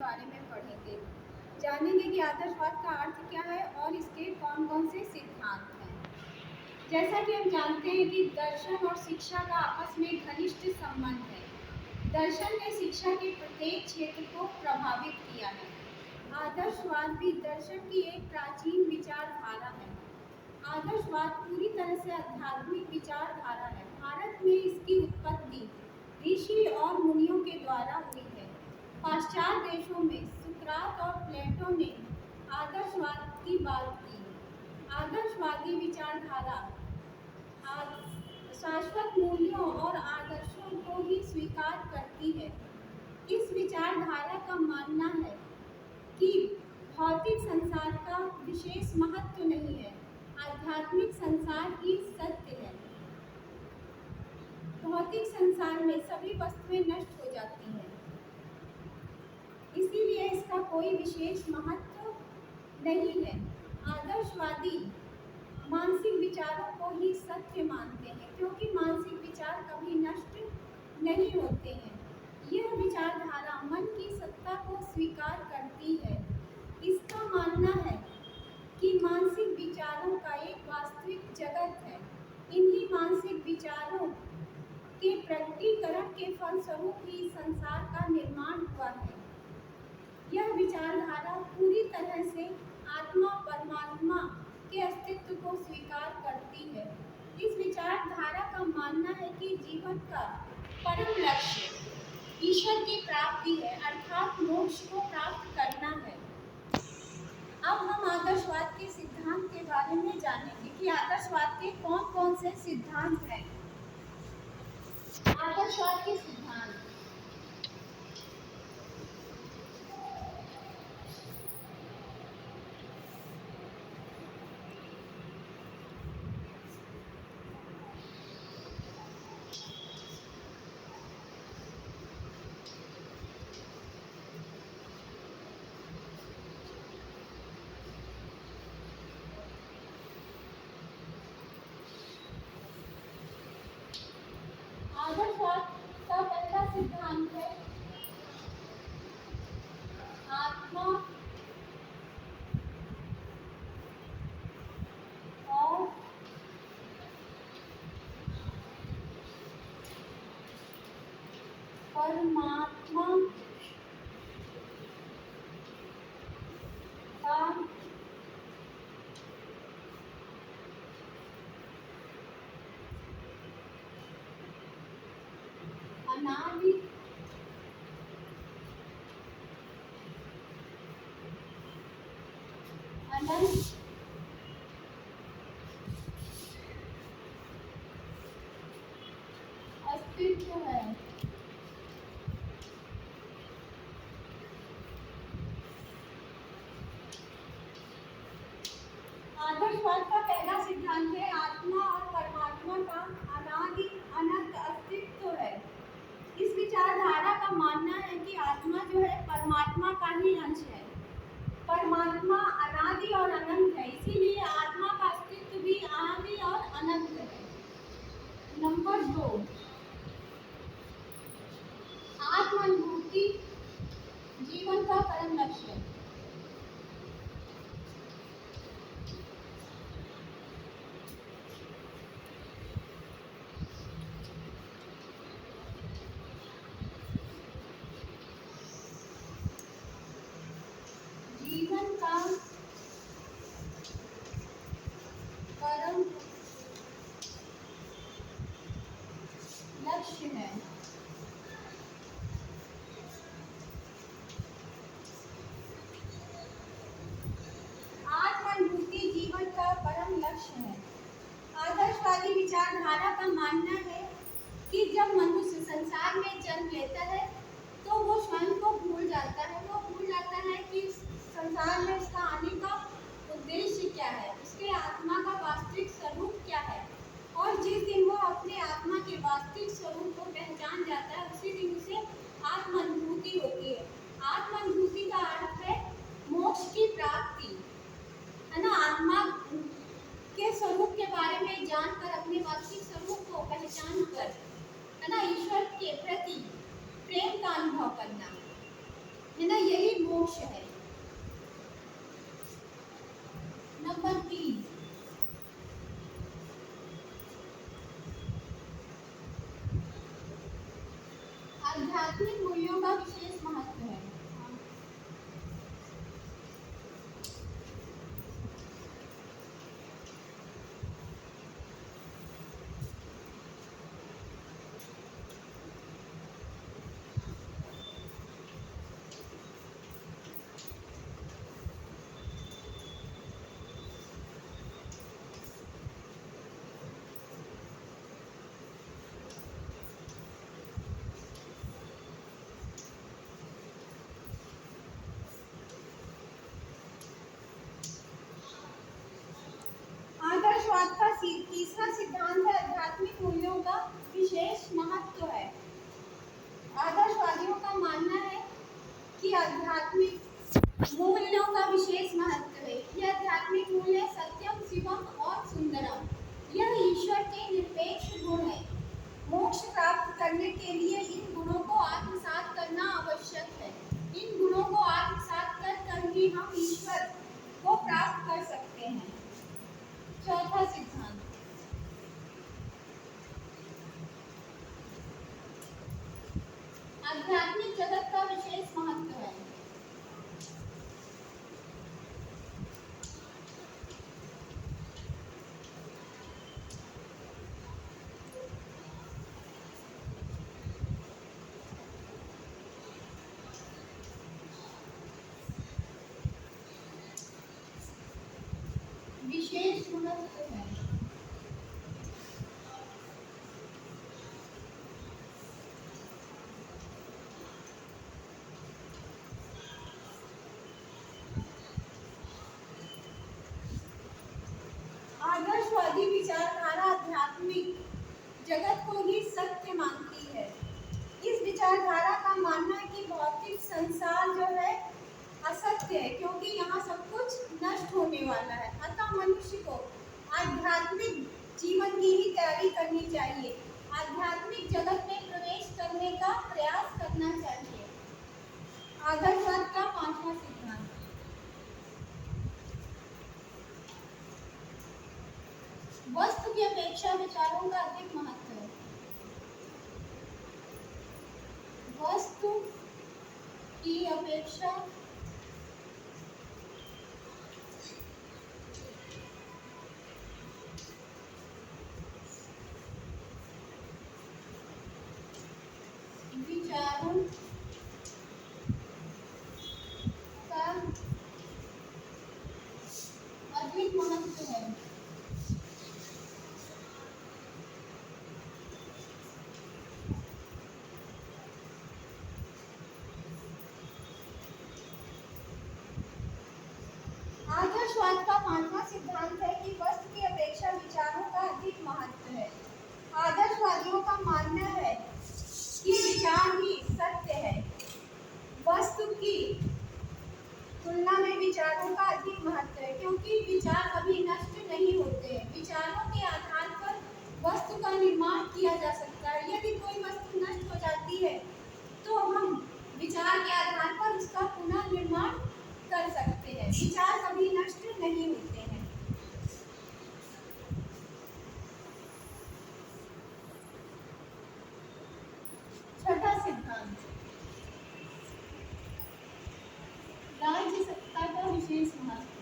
बारे में पढ़ेंगे। जानेंगे कि आदर्शवाद का अर्थ क्या है और इसके कौन कौन से सिद्धांत हैं। जैसा कि हम जानते हैं कि दर्शन और शिक्षा का आपस में घनिष्ठ संबंध है। दर्शन ने शिक्षा के प्रत्येक क्षेत्र को प्रभावित किया है। आदर्शवाद भी दर्शन की एक प्राचीन विचारधारा है। आदर्शवाद पूरी तरह से आध्यात्मिक विचारधारा है। भारत में इसकी उत्पत्ति ऋषि और मुनियों के द्वारा हुई है। पाश्चात्य देशों में सुकरात और प्लेटो ने आदर्शवाद की बात की। आदर्शवादी विचारधारा शाश्वत मूल्यों और आदर्शों को ही स्वीकार करती है। इस विचारधारा का मानना है कि भौतिक संसार का विशेष महत्व नहीं है, आध्यात्मिक संसार ही सत्य है। भौतिक संसार में सभी वस्तुएं नष्ट हो जाती हैं, इसीलिए इसका कोई विशेष महत्व नहीं है। आदर्शवादी मानसिक विचारों को ही सत्य मानते हैं, क्योंकि मानसिक विचार कभी नष्ट नहीं होते हैं। यह विचारधारा मन की सत्ता को स्वीकार करती है। इसका मानना है कि मानसिक विचारों का एक वास्तविक जगत है। इन्हीं मानसिक विचारों के प्रकटीकरण के फलस्वरूप ही संसार का निर्माण हुआ है। यह विचारधारा पूरी तरह से आत्मा परमात्मा के अस्तित्व को स्वीकार करती है। इस विचारधारा का मानना है कि जीवन का परम लक्ष्य ईश्वर की प्राप्ति है, अर्थात मोक्ष को प्राप्त करना है। अब हम आदर्शवाद के सिद्धांत के बारे में जानेंगे कि आदर्शवाद के कौन कौन से सिद्धांत हैं। आदर्शवाद के सिद्धांत आदर्शवाद का पहला सिद्धांत है आत्मा और परमात्मा का अनादि अनंत अस्तित्व है। आदर्शवाद का पहला सिद्धांत है आत्मा और परमात्मा का अनादि अनंत अस्तित्व है। इस विचारधारा का मानना है कि आत्मा जो है परमात्मा का ही अंश है। परमात्मा अनादि और अनंत है, इसीलिए आत्मा का अस्तित्व भी अनादि और अनंत है। नंबर 2, आत्मानुभूति जीवन का परम लक्ष्य है। जीवन का परम लक्ष्य है। आत्मानुभूति जीवन का परम लक्ष्य है। आदर्शवादी विचारधारा का मानना है कि जब मनुष्य संसार में जन्म लेता है तो वो स्वयं को भूल जाता है। वो भूल जाता है कि संसार में उसका आने का उद्देश्य क्या है, उसके आत्मा का वास्तविक स्वरूप क्या है। और जिस दिन वो अपने आत्मा के वास्तविक स्वरूप को पहचान जाता है, उसी दिन उसे आत्मानुभूति होती है। आत्मानुभूति का अर्थ है मोक्ष की प्राप्ति, है ना। आत्मा के स्वरूप के बारे में जानकर, अपने वास्तविक स्वरूप को पहचान कर, है ना, ईश्वर के प्रति प्रेम मोक्ष है। नंबर 3, आध्यात्मिक मूल्यों का विशेष महत्व है। आदर्शवाद का तीसरा सिद्धांत है आध्यात्मिक मूल्यों का विशेष महत्व है। आदर्शवादियों का मानना है कि आध्यात्मिक मूल्यों का विशेष महत्व है। यह आध्यात्मिक मूल्य सत्यम, शिवम और सुंदरम, यह ईश्वर के निरपेक्ष गुण है। मोक्ष प्राप्त करने के लिए इन गुणों को आत्मसात करना आवश्यक है। इन गुणों को आत्मसात कर ही हम ईश्वर को प्राप्त कर सकते हैं। चौथा सिद्धांत, आध्यात्मिक जगत का विशेष महत्व है। विशेष महत्व है। आदर्शवादी विचारधारा आध्यात्मिक जगत को ही सत्य मानती है। इस विचारधारा का मानना है कि भौतिक संसार जो है असत्य है, क्योंकि यहाँ सब कुछ नष्ट होने वाला है। अतः मनुष्य को आध्यात्मिक जीवन की ही तैयारी करनी चाहिए, आध्यात्मिक जगत में प्रवेश करने का प्रयास करना चाहिए। आदर्शवाद का पांचवा सिद्धांत, वस्तु की अपेक्षा विचारों का अधिक महत्व है। वस्तु की अपेक्षा विचारों का अधिक महत्व है। आदर्शवाद का पांचवा सिद्धांत है कि वस्तु की अपेक्षा विचारों का अधिक महत्व है। आदर्शवादियों का मानना है कि विचार ही सत्य है। वस्तु की तुलना में विचारों का अधिक महत्व है, क्योंकि विचार कभी नष्ट नहीं होते हैं। विचारों के आधार पर वस्तु का निर्माण किया जा सकता है। यदि कोई वस्तु नष्ट हो जाती है तो हम विचार के आधार पर उसका पुनः निर्माण कर सकते हैं। विचार कभी नष्ट नहीं होते हैं। छठा सिद्धांत, राज्य सत्ता का विशेष महत्व।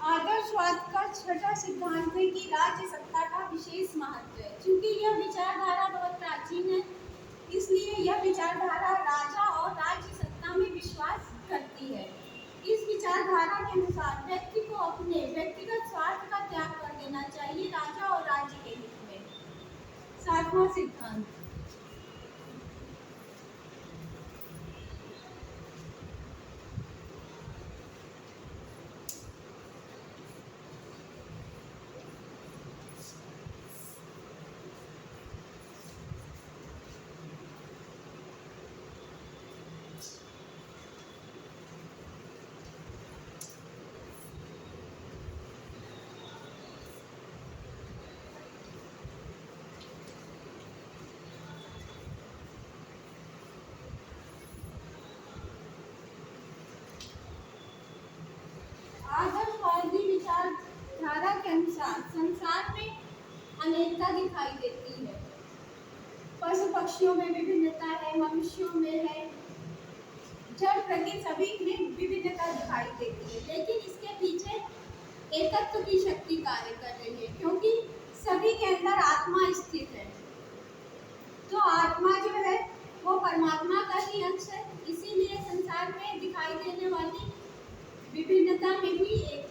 आदर्शवाद का छठा सिद्धांत है कि राज्य सत्ता का विशेष महत्व है। क्योंकि यह विचारधारा बहुत प्राचीन है, इसलिए यह विचारधारा राजा और राज्य सत्ता में विश्वास करती है। इस विचारधारा के अनुसार व्यक्ति को अपने व्यक्तिगत स्वार्थ का त्याग कर देना चाहिए राजा और राज्य के हित में। सातवां सिद्धांत, अनुसार संसार में अनेकता दिखाई देती है। पशु पक्षियों में विभिन्नता है, मनुष्यों में है, जड़ प्रकृति सभी में विभिन्नता दिखाई देती है, लेकिन इसके पीछे एकत्व की शक्ति कार्य कर रही है, क्योंकि सभी के अंदर आत्मा स्थित है। तो आत्मा जो है वो परमात्मा का ही अंश है, इसीलिए संसार में दिखाई देने वाली विभिन्नता में भी